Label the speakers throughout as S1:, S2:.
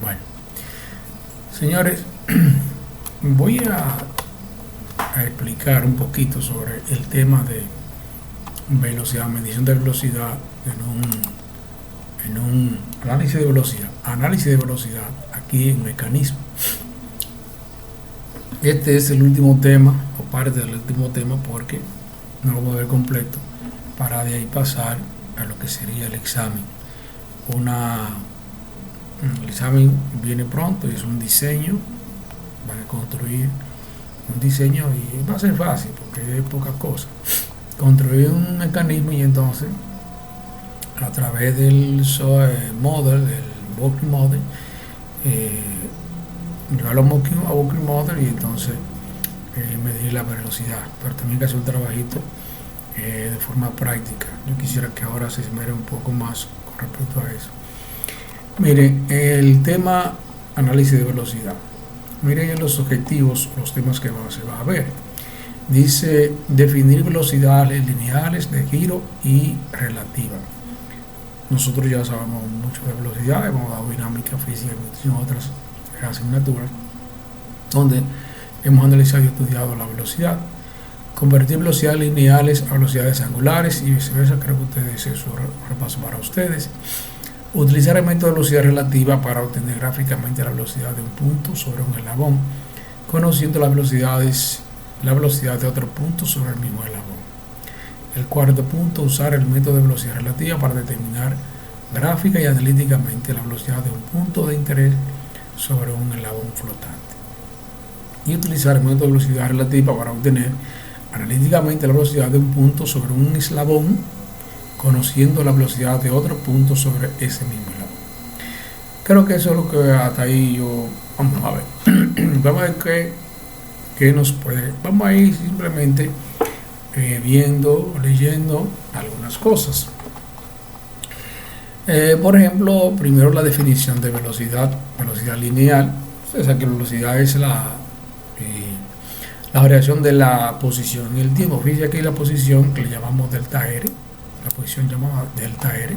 S1: Bueno, señores, voy a explicar un poquito sobre el tema de velocidad, medición de velocidad en un análisis de velocidad aquí en mecanismo. Este es el último tema, o parte del último tema, porque no lo voy a ver completo, para de ahí pasar a lo que sería el examen. El examen viene pronto y es un diseño, van a construir un diseño y va a ser fácil porque es poca cosa. Construir un mecanismo y entonces a través del model, del working model, llevarlo a working model y entonces medir la velocidad, pero también hay que hacer un trabajito de forma práctica. Yo quisiera que ahora se esmere un poco más con respecto a eso. Miren, el tema análisis de velocidad. Miren los objetivos, los temas que se va a ver. Dice definir velocidades lineales de giro y relativa. Nosotros ya sabemos mucho de velocidad, hemos dado dinámica física y muchísimas otras asignaturas donde hemos analizado y estudiado la velocidad. Convertir velocidades lineales a velocidades angulares y viceversa. Creo que ustedes, eso repaso para ustedes. Utilizar el método de velocidad relativa para obtener gráficamente la velocidad de un punto sobre un eslabón, conociendo la velocidad de otro punto sobre el mismo eslabón. El cuarto punto, usar el método de velocidad relativa para determinar gráfica y analíticamente la velocidad de un punto de interés sobre un eslabón flotante. Y utilizar el método de velocidad relativa para obtener analíticamente la velocidad de un punto sobre un eslabón, conociendo la velocidad de otro punto sobre ese mismo eslabón. Creo que eso es lo que hasta ahí yo... Vamos a ver. Vamos a ver qué nos puede... Vamos a ir simplemente viendo, leyendo algunas cosas. Por ejemplo, primero la definición de velocidad lineal. Ustedes saben que la velocidad es la variación de la posición y el tiempo. Fíjense aquí la posición que le llamamos delta R, la posición llamada delta R.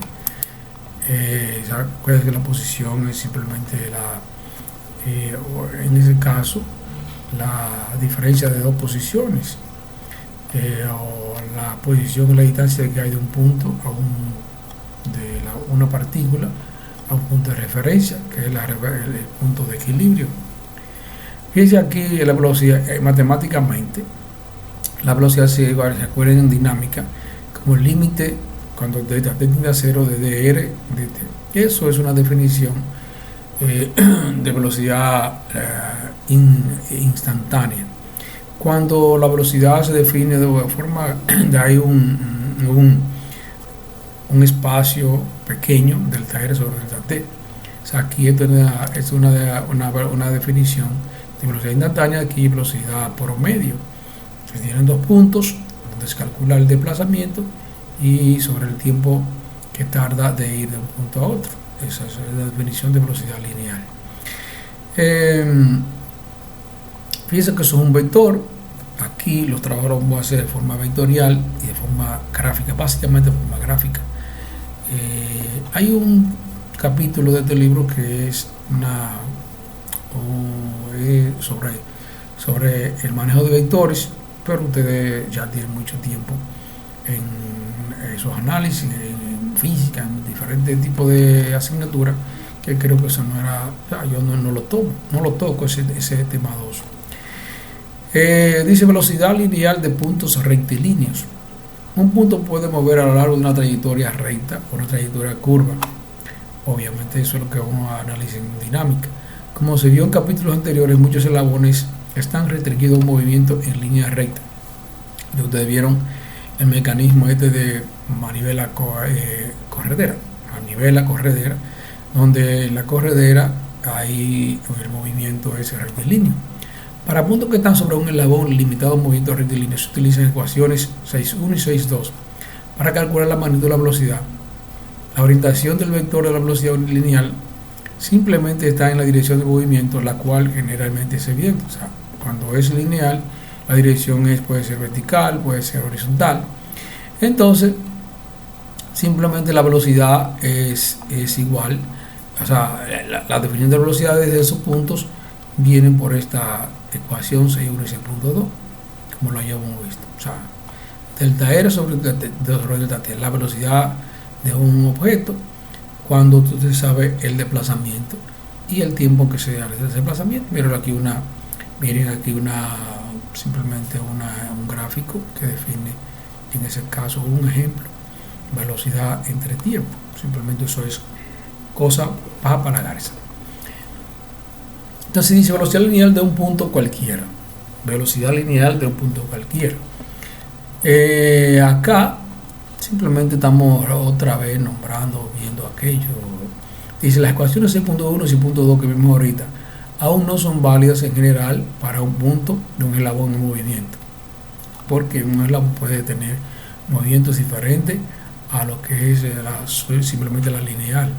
S1: ¿Saben que la posición es simplemente en ese caso, la diferencia de dos posiciones, o la posición y la distancia que hay de un punto una partícula a un punto de referencia, que es el punto de equilibrio. Fíjense aquí la velocidad, matemáticamente, la velocidad se recuerden en dinámica como el límite cuando delta tiende a cero de dr dt. Eso es una definición de velocidad instantánea. Cuando la velocidad se define de forma de hay un espacio pequeño, delta r sobre delta t. O sea, aquí esto es una definición de velocidad instantánea. Aquí velocidad promedio. Se tienen dos puntos donde se calcula el desplazamiento y sobre el tiempo que tarda de ir de un punto a otro. Esa es la definición de velocidad lineal. Fíjense que eso es un vector. Aquí los trabajos los vamos a hacer de forma vectorial y de forma gráfica, básicamente de forma gráfica. Hay un capítulo de este libro que es sobre el manejo de vectores, pero ustedes ya tienen mucho tiempo en esos análisis, en física, en diferentes tipos de asignaturas, que creo que eso no era, yo no lo toco ese tema 2. Dice velocidad lineal de puntos rectilíneos. Un punto puede mover a lo largo de una trayectoria recta o una trayectoria curva. Obviamente eso es lo que uno analiza en dinámica. Como se vio en capítulos anteriores, muchos eslabones están restringidos a un movimiento en línea recta. Y ustedes vieron el mecanismo de manivela corredera, donde en la corredera hay el movimiento ese rectilíneo. Para puntos que están sobre un eslabón limitado a movimiento rectilíneo, se utilizan ecuaciones 6.1 y 6.2 para calcular la magnitud de la velocidad. La orientación del vector de la velocidad lineal simplemente está en la dirección de movimiento, la cual generalmente es el viento. O sea, cuando es lineal, la dirección puede ser vertical, puede ser horizontal. Entonces, simplemente la velocidad es igual O sea, la definición de velocidades de esos puntos vienen por esta ecuación 6.1 y 6.2, como lo hayamos visto. O sea, delta R sobre delta T, la velocidad de un objeto cuando tú sabes el desplazamiento y el tiempo que se da ese desplazamiento. Miren aquí simplemente un gráfico que define, en ese caso, un ejemplo, velocidad entre tiempo. Simplemente eso es cosa para palagarse. Entonces dice velocidad lineal de un punto cualquiera. Velocidad lineal de un punto cualquiera. Acá simplemente estamos otra vez nombrando, viendo aquello. Dice las ecuaciones 6.1 y 6.2 que vimos ahorita aún no son válidas en general para un punto de un eslabón en movimiento, porque un eslabón puede tener movimientos diferentes a lo que es simplemente la lineal.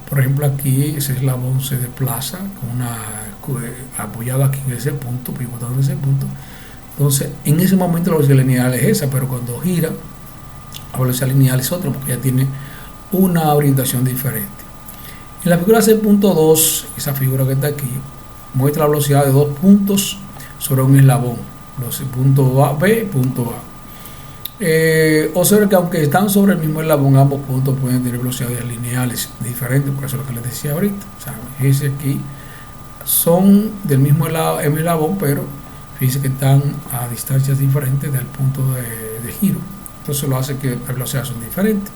S1: Por ejemplo, aquí ese eslabón se desplaza apoyado aquí en ese punto, pivotando en ese punto. Entonces, en ese momento la velocidad lineal es esa, pero cuando gira, la velocidad lineal es otra, porque ya tiene una orientación diferente. En la figura 6.2, esa figura que está aquí, muestra la velocidad de dos puntos sobre un eslabón, los punto A, B, punto A. Observen que aunque están sobre el mismo eslabón, ambos puntos pueden tener velocidades lineales diferentes, por eso es lo que les decía ahorita. O sea, fíjense aquí, son del mismo eslabón, pero fíjense que están a distancias diferentes del punto de giro. Entonces lo hace que las velocidades son diferentes.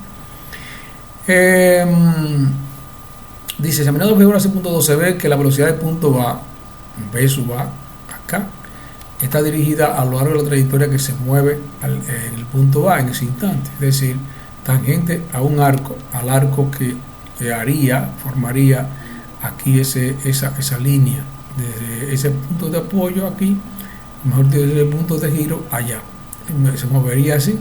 S1: Dice, examinando la figura 6.2 se ve que la velocidad de punto A, B sub A, acá, está dirigida a lo largo de la trayectoria que se mueve en el punto A en ese instante, es decir, tangente a un arco, al arco que formaría aquí esa línea, desde ese punto de apoyo aquí, mejor desde el punto de giro allá, se movería así,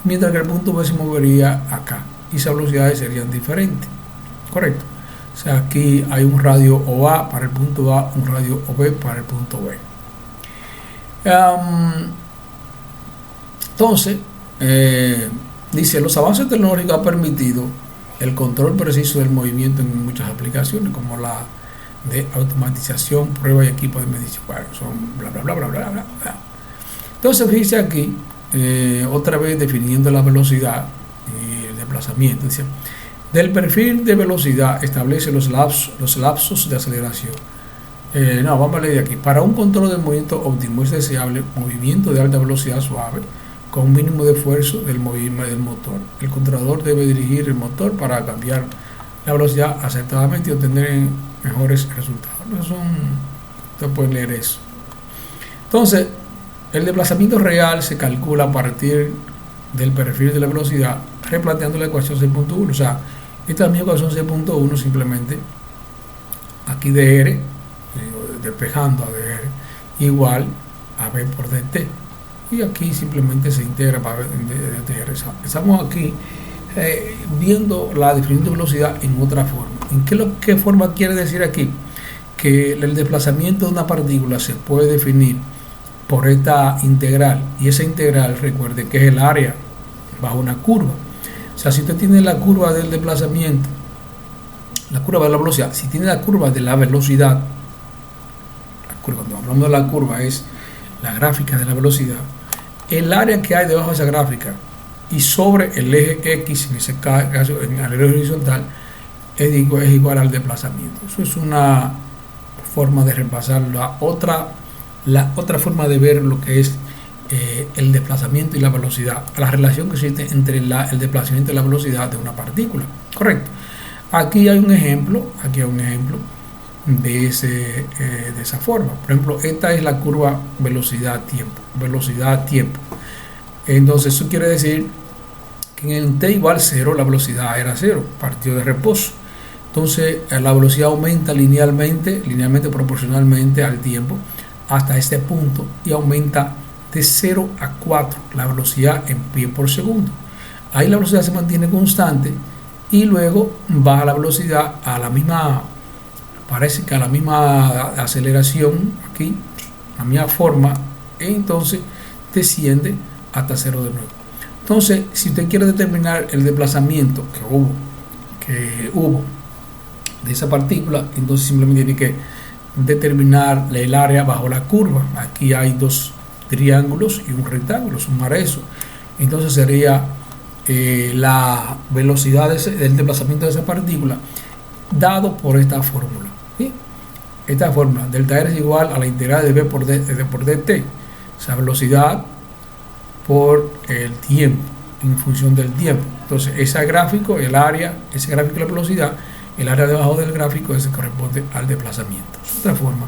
S1: mientras que el punto B se movería acá, y esas velocidades serían diferentes, ¿correcto? O sea, aquí hay un radio OA para el punto A, un radio OB para el punto B. Entonces, dice, los avances tecnológicos han permitido el control preciso del movimiento en muchas aplicaciones, como la de automatización, prueba y equipo de medición. Bueno, son bla, bla, bla, bla, bla, bla, bla. Entonces, fíjense aquí, otra vez definiendo la velocidad y el desplazamiento. Dice, del perfil de velocidad establece los lapsos de aceleración. Vamos a leer de aquí. Para un control de movimiento óptimo es deseable movimiento de alta velocidad suave con un mínimo de esfuerzo del movimiento del motor. El controlador debe dirigir el motor para cambiar la velocidad acertadamente y obtener mejores resultados. Ustedes pueden leer eso. Entonces, el desplazamiento real se calcula a partir del perfil de la velocidad, replanteando la ecuación 6.1. O sea, esta es mi ecuación 6.1, simplemente aquí dr, despejando a dr, igual a b por dt. Y aquí simplemente se integra para dr. Estamos aquí viendo la definición de velocidad en otra forma. ¿Qué forma quiere decir aquí? Que el desplazamiento de una partícula se puede definir por esta integral, y esa integral, recuerde que es el área bajo una curva. O sea, si usted tiene la curva del desplazamiento, la curva de la velocidad, si tiene la curva de la velocidad, cuando hablamos de la curva es la gráfica de la velocidad, el área que hay debajo de esa gráfica y sobre el eje X, en ese caso en el eje horizontal, es igual al desplazamiento. Eso es una forma de repasar la otra forma de ver lo que es el desplazamiento y la velocidad, la relación que existe entre el desplazamiento y la velocidad de una partícula. Correcto. Aquí hay un ejemplo de esa forma. Por ejemplo, esta es la curva velocidad-tiempo. Entonces eso quiere decir que en el t igual 0 la velocidad era 0, partido de reposo. Entonces la velocidad aumenta linealmente proporcionalmente al tiempo hasta este punto y aumenta de 0 a 4 la velocidad en pie por segundo. Ahí la velocidad se mantiene constante y luego baja la velocidad a la misma, parece que a la misma aceleración aquí, la misma forma, y entonces desciende hasta 0 de nuevo. Entonces, si usted quiere determinar el desplazamiento que hubo de esa partícula, entonces simplemente tiene que determinar el área bajo la curva. Aquí hay dos triángulos y un rectángulo, sumar eso. Entonces sería la velocidad del desplazamiento de esa partícula dado por esta fórmula. ¿Sí? Esta fórmula, delta R es igual a la integral de V por dt, o sea, velocidad por el tiempo, en función del tiempo. Entonces, ese gráfico, el área, ese gráfico de la velocidad, el área debajo del gráfico, ese corresponde al desplazamiento. De otra forma,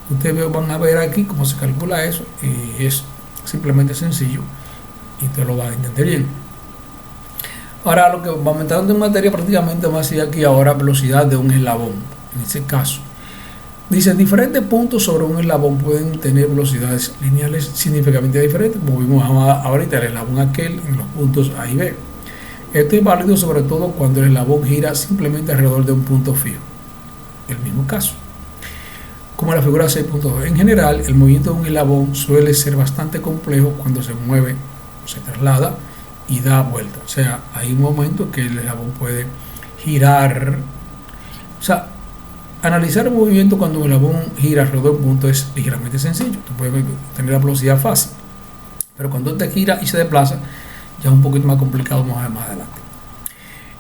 S1: ustedes van a ver aquí cómo se calcula eso, y es simplemente sencillo, y te lo van a entender bien. Ahora, lo que vamos a entrar en materia prácticamente más allá aquí ahora, velocidad de un eslabón. En este caso, dice, diferentes puntos sobre un eslabón pueden tener velocidades lineales significativamente diferentes, como vimos ahorita, el eslabón aquel en los puntos A y B. Esto es válido sobre todo cuando el eslabón gira simplemente alrededor de un punto fijo. El mismo caso, como la figura 6.2. En general, el movimiento de un eslabón suele ser bastante complejo cuando se mueve, se traslada y da vuelta. O sea, hay un momento que el eslabón puede girar. O sea, analizar el movimiento cuando el eslabón gira alrededor de un punto es ligeramente sencillo. Tú puedes tener la velocidad fácil. Pero cuando te gira y se desplaza, ya es un poquito más complicado más adelante.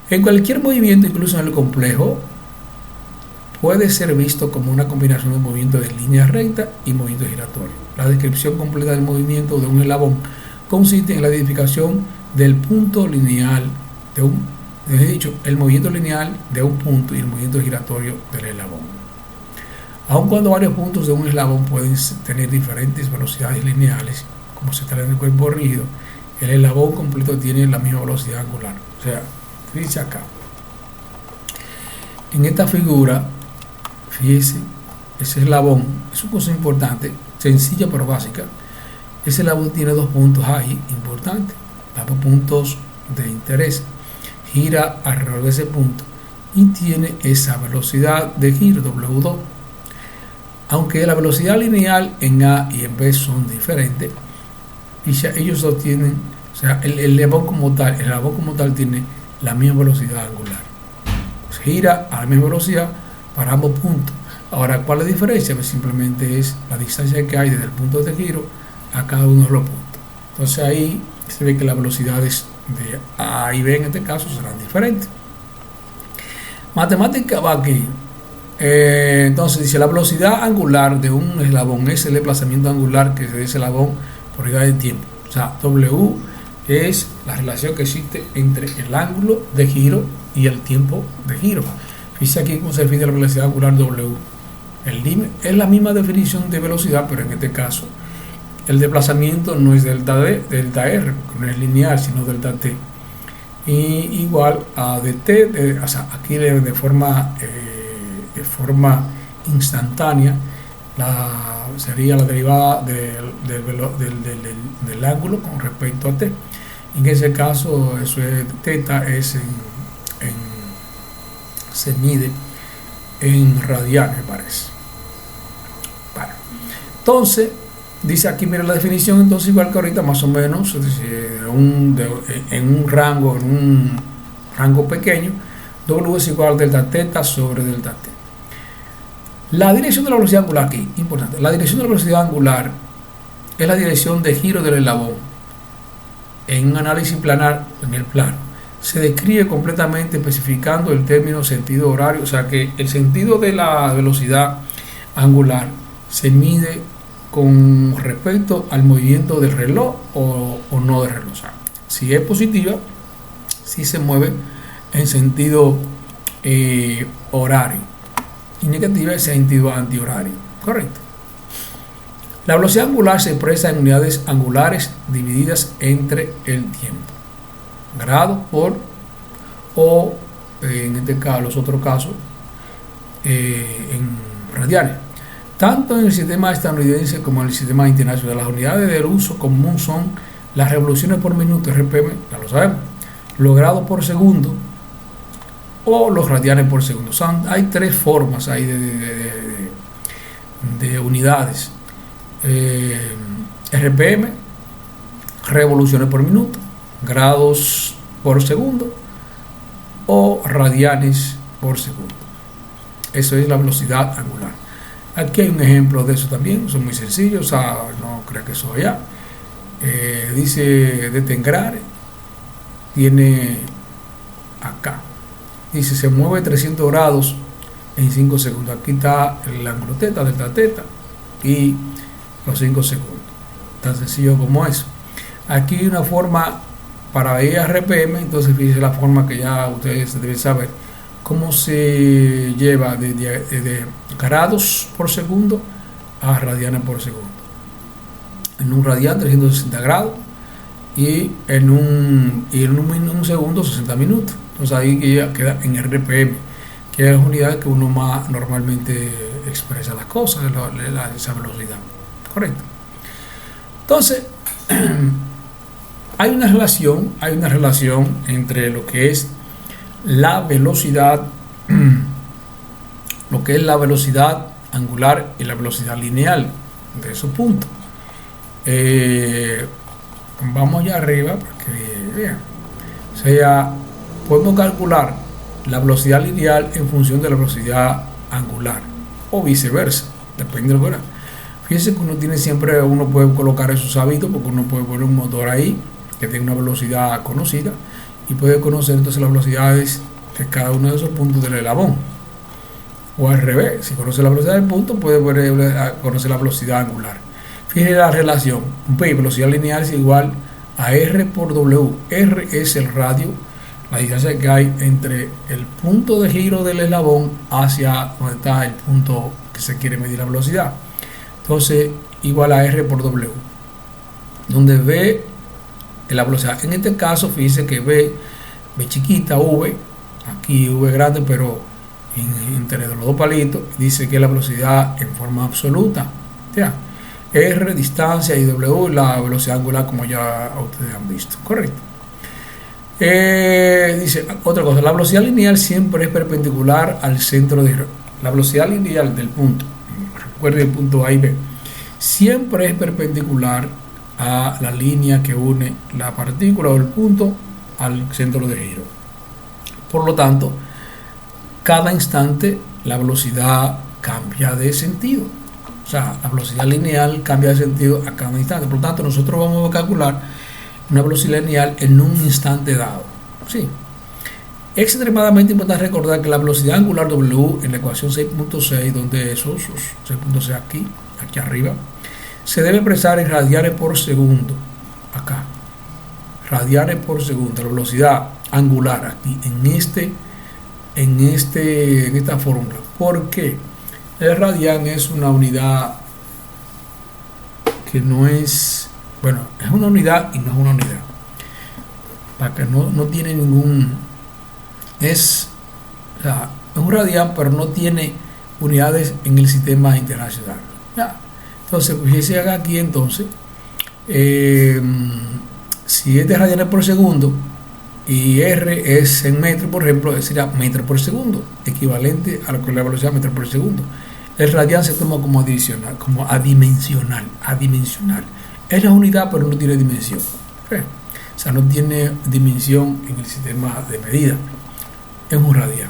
S1: En cualquier movimiento, incluso en el complejo, puede ser visto como una combinación de movimiento de línea recta y movimiento giratorio. La descripción completa del movimiento de un eslabón consiste en la identificación del punto lineal de el movimiento lineal de un punto y el movimiento giratorio del eslabón. Aun cuando varios puntos de un eslabón pueden tener diferentes velocidades lineales, como se trata en el cuerpo rígido, el eslabón completo tiene la misma velocidad angular. O sea, dice acá, en esta figura, fíjese, ese eslabón es una cosa importante, sencilla pero básica. Ese eslabón tiene dos puntos ahí importantes, dos puntos de interés. Gira alrededor de ese punto y tiene esa velocidad de giro W2. Aunque la velocidad lineal en A y en B son diferentes, y ya ellos obtienen, o sea, el eslabón como tal tiene la misma velocidad angular. Pues gira a la misma velocidad para ambos puntos. Ahora, ¿cuál es la diferencia? Pues simplemente es la distancia que hay desde el punto de giro a cada uno de los puntos. Entonces ahí se ve que las velocidades de A y B en este caso serán diferentes. Matemática va aquí. Entonces dice, la velocidad angular de un eslabón es el desplazamiento angular que se de ese eslabón por unidad de tiempo. O sea, W es la relación que existe entre el ángulo de giro y el tiempo de giro. Fíjese aquí cómo se define la velocidad angular W. Es la misma definición de velocidad, pero en este caso el desplazamiento no es delta R, porque no es lineal, sino delta T. Y igual a dt, o sea, aquí de forma instantánea, sería la derivada del ángulo con respecto a T. En ese caso, eso es θ, se mide en radianes, me parece. Bueno, entonces, dice aquí, mira la definición, entonces igual que ahorita, más o menos, es decir, en un rango pequeño, W es igual a delta θ sobre delta T. La dirección de la velocidad angular aquí, importante, la dirección de la velocidad angular es la dirección de giro del eslabón. En un análisis planar, en el plano, se describe completamente especificando el término sentido horario, o sea que el sentido de la velocidad angular se mide con respecto al movimiento del reloj o no del reloj. O sea, si es positiva, si se mueve en sentido horario, y negativa en sentido antihorario. Correcto. La velocidad angular se expresa en unidades angulares divididas entre el tiempo. Grados por, o en este caso, los otros casos, en radianes. Tanto en el sistema estadounidense como en el sistema internacional, las unidades del uso común son las revoluciones por minuto, RPM, ya lo sabemos, los grados por segundo o los radianes por segundo. Hay tres formas ahí de unidades. RPM, revoluciones por minuto, grados por segundo o radianes por segundo. Eso es la velocidad angular. Aquí hay un ejemplo de eso también, son muy sencillos, no creo que eso allá. Dice detengar, tiene acá. Dice se mueve 300 grados en 5 segundos. Aquí está el ángulo teta, delta teta y los 5 segundos. Tan sencillo como eso. Aquí hay una forma para ir a RPM, entonces fíjense la forma que ya ustedes deben saber cómo se lleva de grados por segundo a radianes por segundo. En un radian 360 grados y en un segundo 60 minutos. Entonces ahí queda en RPM, que es la unidad que uno más normalmente expresa las cosas, esa velocidad. Correcto. Entonces, hay una relación entre lo que es la velocidad, lo que es la velocidad angular y la velocidad lineal de esos puntos. Vamos allá arriba para que vean. O sea, podemos calcular la velocidad lineal en función de la velocidad angular o viceversa, depende de lo que era. Fíjense que uno puede colocar esos hábitos porque uno puede poner un motor ahí que tiene una velocidad conocida y puede conocer entonces las velocidades de cada uno de esos puntos del eslabón. O al revés, si conoce la velocidad del punto, puede conocer la velocidad angular. Fíjense la relación, velocidad lineal es igual a R por W. R es el radio, la distancia que hay entre el punto de giro del eslabón hacia donde está el punto que se quiere medir la velocidad. Entonces, igual a R por W, donde V es la velocidad. En este caso, fíjense que V chiquita, V, aquí V grande, pero entre los dos palitos, dice que la velocidad en forma absoluta. ¿Ya? R, distancia, y W, la velocidad angular, como ya ustedes han visto. Correcto. Dice otra cosa, la velocidad lineal siempre es perpendicular al centro de giro. La velocidad lineal del punto, recuerden el punto A y B, siempre es perpendicular a la línea que une la partícula o el punto al centro de giro. Por lo tanto, cada instante la velocidad cambia de sentido. O sea, la velocidad lineal cambia de sentido a cada instante. Por lo tanto, nosotros vamos a calcular una velocidad lineal en un instante dado. Sí. Es extremadamente importante recordar que la velocidad angular W en la ecuación 6.6, donde esos 6.6 aquí arriba, se debe expresar en radianes por segundo. Acá. Radianes por segundo. La velocidad angular aquí en esta fórmula. ¿Por qué? El radian es una unidad que no es, bueno, es una unidad y no es una unidad. Para que no tiene ningún, es un radian, pero no tiene unidades en el sistema internacional. ¿Ya? Entonces, fíjense aquí entonces, si es de radianes por segundo y R es en metros, por ejemplo, sería metros por segundo, equivalente a lo que es la velocidad metros por segundo. El radian se toma como adicional, como adimensional. Es la unidad, pero no tiene dimensión. O sea, no tiene dimensión en el sistema de medida. Es un radian.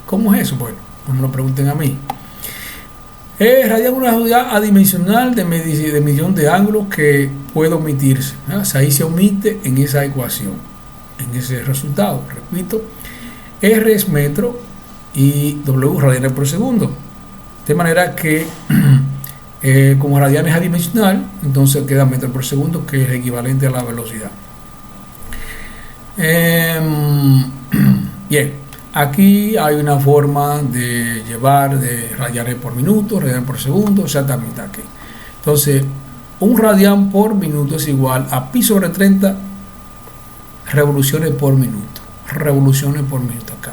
S1: ¿Cómo es eso? Bueno, no me lo pregunten a mí. Radian es una unidad adimensional de medición de ángulos que puede omitirse. O sea, ahí se omite en esa ecuación, en ese resultado. Repito, R es metro y W radianes por segundo. De manera que como radian es adimensional, entonces queda metro por segundo, que es equivalente a la velocidad. Bien, aquí hay una forma de llevar de radianes por minuto, radianes por segundo, exactamente aquí. Entonces, un radian por minuto es igual a pi sobre 30 revoluciones por minuto. Revoluciones por minuto acá.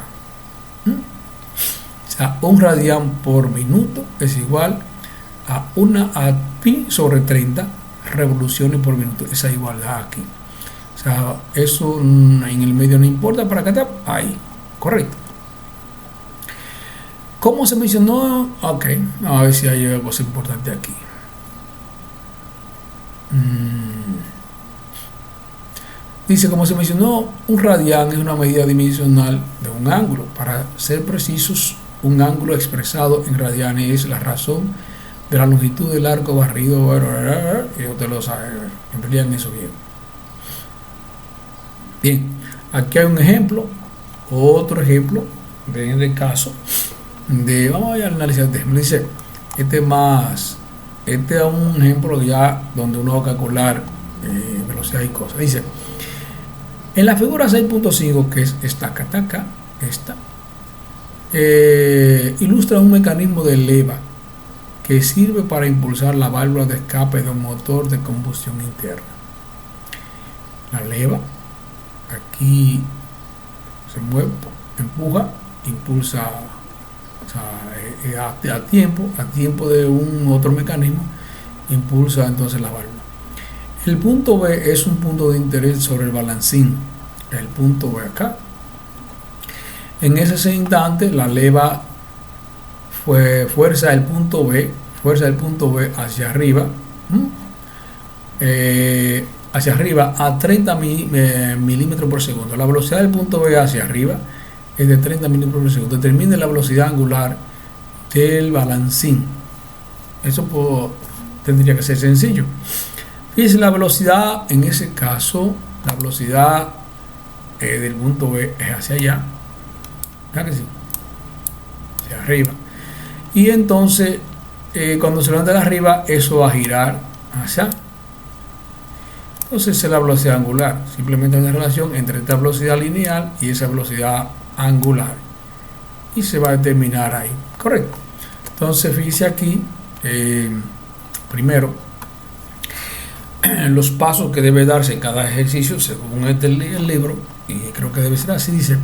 S1: O sea, un radian por minuto es igual a pi sobre 30 revoluciones por minuto. Esa igualdad aquí. O sea, eso en el medio no importa, para acá está ahí. Correcto. ¿Cómo se mencionó? Ok, a ver si hay algo importante aquí. Dice, como se mencionó, un radian es una medida dimensional de un ángulo. Para ser precisos, un ángulo expresado en radianes es la razón de la longitud del arco barrido. Y usted lo sabe, emplean eso bien. Bien, aquí hay un ejemplo, otro ejemplo de este caso de, vamos a analizar este ejemplo. Dice, este es un ejemplo ya donde uno va a calcular velocidad y cosas. Dice, en la figura 6.5, que es esta, ilustra un mecanismo de leva que sirve para impulsar la válvula de escape de un motor de combustión interna. La leva aquí se mueve, empuja, impulsa, o sea, a tiempo de un otro mecanismo, impulsa entonces la válvula. El punto B es un punto de interés sobre el balancín. El punto B acá. En ese instante la leva fuerza del punto B hacia arriba, a 30 milímetros por segundo. La velocidad del punto B hacia arriba es de 30 milímetros por segundo. Determine la velocidad angular del balancín. Eso tendría que ser sencillo. Fíjense, la velocidad, en ese caso, la velocidad del punto B es hacia allá. ¿Verdad que sí? Hacia arriba. Y entonces, cuando se levanta de arriba, eso va a girar hacia. Entonces, esa es la velocidad angular. Simplemente hay una relación entre esta velocidad lineal y esa velocidad angular. Y se va a determinar ahí. Correcto. Entonces, fíjese aquí, primero, los pasos que debe darse en cada ejercicio según el libro, y creo que debe ser así. Dice,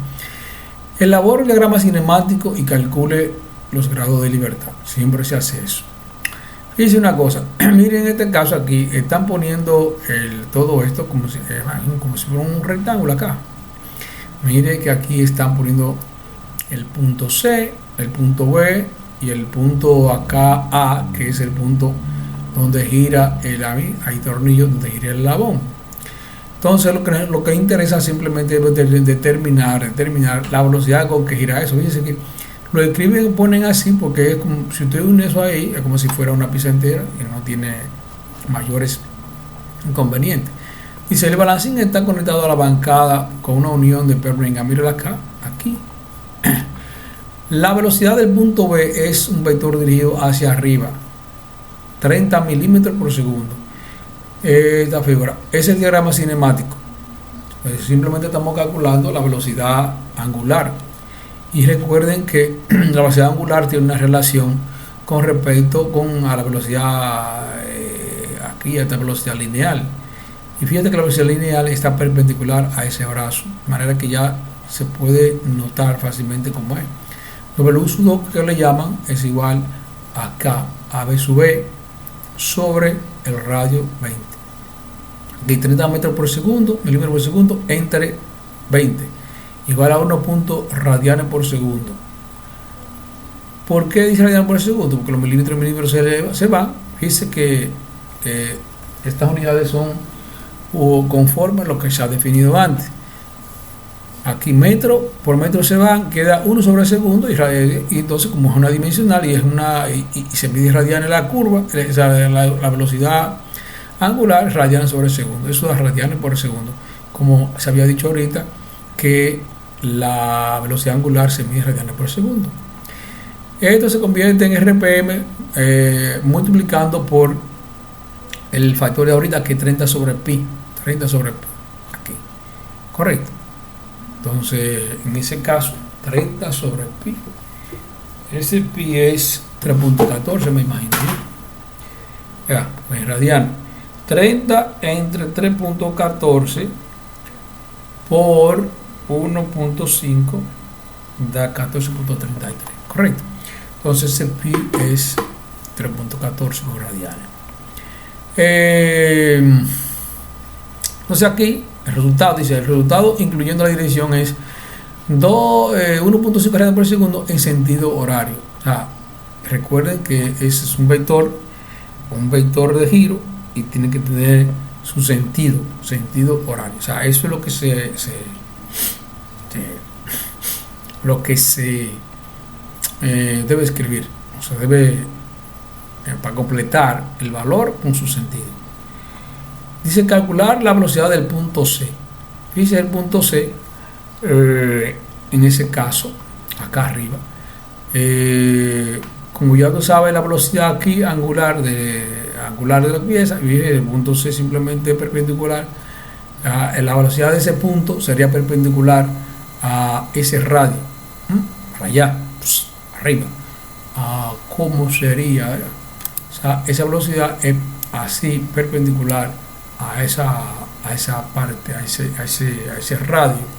S1: elabore el diagrama cinemático y calcule los grados de libertad. Siempre se hace eso. Fíjense una cosa, miren, en este caso aquí están poniendo todo esto como si fuera un rectángulo acá. Mire que aquí están poniendo el punto C, el punto B y el punto acá A, que es el punto donde gira hay tornillos donde gira el eslabón. Entonces lo que interesa simplemente es determinar la velocidad con que gira eso. Fíjense que lo escriben, ponen así porque es como si usted une eso ahí, es como si fuera una pieza entera y no tiene mayores inconvenientes. Dice, el balancín está conectado a la bancada con una unión de perringa. Míralo acá, aquí. La velocidad del punto B es un vector dirigido hacia arriba, 30 milímetros por segundo. Esta figura es el diagrama cinemático. Simplemente estamos calculando la velocidad angular. Y recuerden que la velocidad angular tiene una relación con respecto a la velocidad aquí, a esta velocidad lineal. Y fíjate que la velocidad lineal está perpendicular a ese brazo, de manera que ya se puede notar fácilmente cómo es. W sub 2 que le llaman es igual a K, a B sub B, sobre el radio 20. De 30 metros por segundo, milímetros por segundo, entre 20. Igual a 1 punto radianes por segundo. ¿Por qué dice radianes por segundo? Porque los milímetros y milímetros se van. Fíjense que estas unidades son conforme a lo que se ha definido antes. Aquí metro por metro se van, queda 1 sobre segundo y entonces como es una dimensional y se mide radianes la curva, la velocidad angular, radianes sobre segundo. Eso da radianes por segundo. Como se había dicho ahorita, que la velocidad angular se mide radianes por segundo. Esto se convierte en RPM multiplicando por el factor de ahorita, que es 30 sobre pi. 30 sobre pi. Aquí. Correcto. Entonces, en ese caso, 30 sobre pi. Ese pi es 3.14, me imagino. Ya, pues radianes. 30 entre 3.14 por 1.5 da 14.33. Correcto. Entonces ese pi es 3.14 radianes. Entonces aquí el resultado dice, el resultado incluyendo la dirección es 1.5 radianes por segundo en sentido horario. O sea, recuerden que ese es un vector de giro y tiene que tener su sentido horario. O sea, eso es lo que se debe escribir, o sea, debe, para completar el valor con su sentido. Dice calcular la velocidad del punto C. Dice el punto C, en ese caso, acá arriba, como ya tú sabes, la velocidad aquí angular de la pieza, y el punto C simplemente es perpendicular, la velocidad de ese punto sería perpendicular a ese radio, para allá, arriba. ¿Cómo sería? O sea, esa velocidad es así perpendicular a esa parte, a ese radio.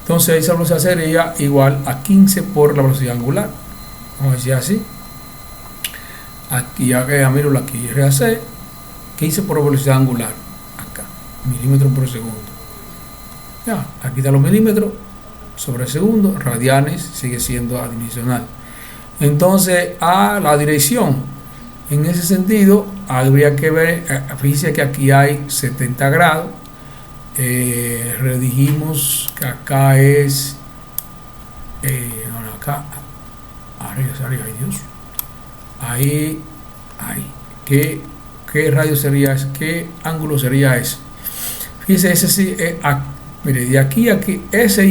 S1: Entonces esa velocidad sería igual a 15 por la velocidad angular. Vamos a decir así. Aquí ya miro aquí, RAC, 15 por velocidad angular. Acá, milímetros por segundo. Ya, aquí están los milímetros sobre segundo, radianes sigue siendo adimensional. Entonces, a la dirección, en ese sentido, habría que ver, fíjense que aquí hay 70 grados, redijimos que acá es, acá, arriba, ay Dios, ahí, ¿qué radio sería ese? ¿Qué ángulo sería ese? Fíjense, ese sí, mire, de aquí a aquí, ese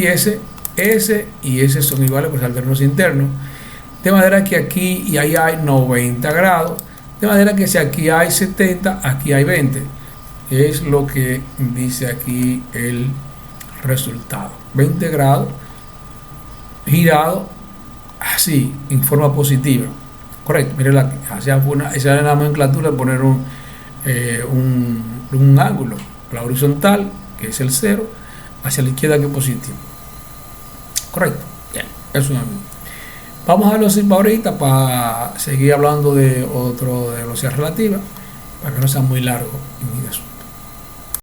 S1: y ese son iguales, pues alternos internos. De manera que aquí y ahí hay 90 grados. De manera que si aquí hay 70, aquí hay 20. Es lo que dice aquí el resultado. 20 grados girado así, en forma positiva. Correcto, miren, esa es la nomenclatura de poner un ángulo. La horizontal, que es el 0, hacia la izquierda, que es positivo. Correcto, bien, eso es amigo. Vamos a verlo ahorita para seguir hablando de otro de velocidad relativa, para que no sea muy largo en eso.